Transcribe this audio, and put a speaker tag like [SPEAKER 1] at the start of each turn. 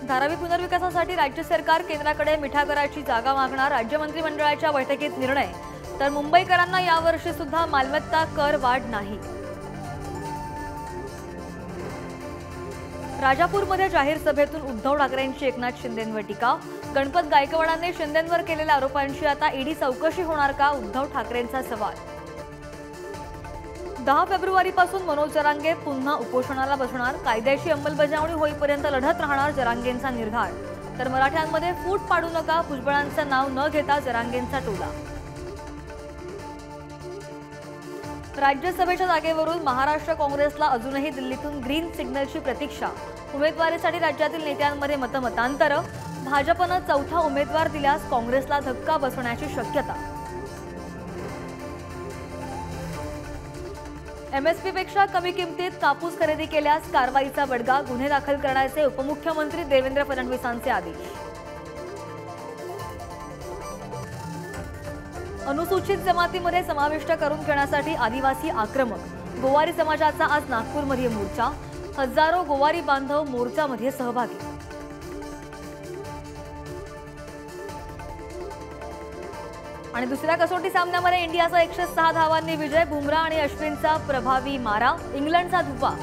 [SPEAKER 1] धारावी पुनर्विकासासाठी राज्य सरकार केंद्राकडे मिठागराची जागा मागणार, राज्य मंत्रिमंडळाच्या बैठकीत निर्णय। तर मुंबईकरांना यावर्षी सुद्धा मालमत्ता कर वाढ नाही। राजापूरमध्ये जाहीर सभेतून उद्धव ठाकरेंची एकनाथ शिंदेंवर टीका। गणपत गायकवाडांनी शिंदेंवर केलेल्या आरोपांची आता ईडी चौकशी होणार का, उद्धव ठाकरेंचा सवाल। 10 फेब्रुवारीपासून मनोज जरांगे पुन्हा उपोषणाला बसणार, कायद्याची अंमलबजावणी होईपर्यंत लढत राहणार जरांगेंचा निर्धार। तर मराठ्यांमध्ये फूट पाडू नका, भुजबळांचं नाव न घेता जरांगेंचा टोला। राज्यसभेच्या जागेवरून महाराष्ट्र काँग्रेसला अजूनही दिल्लीतून ग्रीन सिग्नलची प्रतीक्षा। उमेदवारीसाठी राज्यातील नेत्यांमध्ये मतमतांतर, भाजपनं चौथा उमेदवार दिल्यास काँग्रेसला धक्का बसण्याची शक्यता। एमएसपीपेक्षा कमी किमतीत कापूस खरेदी केल्यास कारवाईचा बडगा, गुन्हे दाखल करण्याचे उपमुख्यमंत्री देवेंद्र फडणवीसांचे आदेश। अनुसूचित जमातीमध्ये समाविष्ट करून घेण्यासाठी आदिवासी आक्रमक, गोवारी समाजाचा आज नागपूरमध्ये मोर्चा, हजारो गोवारी बांधव मोर्चामध्ये सहभागी। आणि दुसऱ्या कसोटी सामन्यामध्ये इंडियाचा 106 धावांनी विजय, बुमराह आणि अश्विनचा प्रभावी मारा, इंग्लंडचा धुव्वा।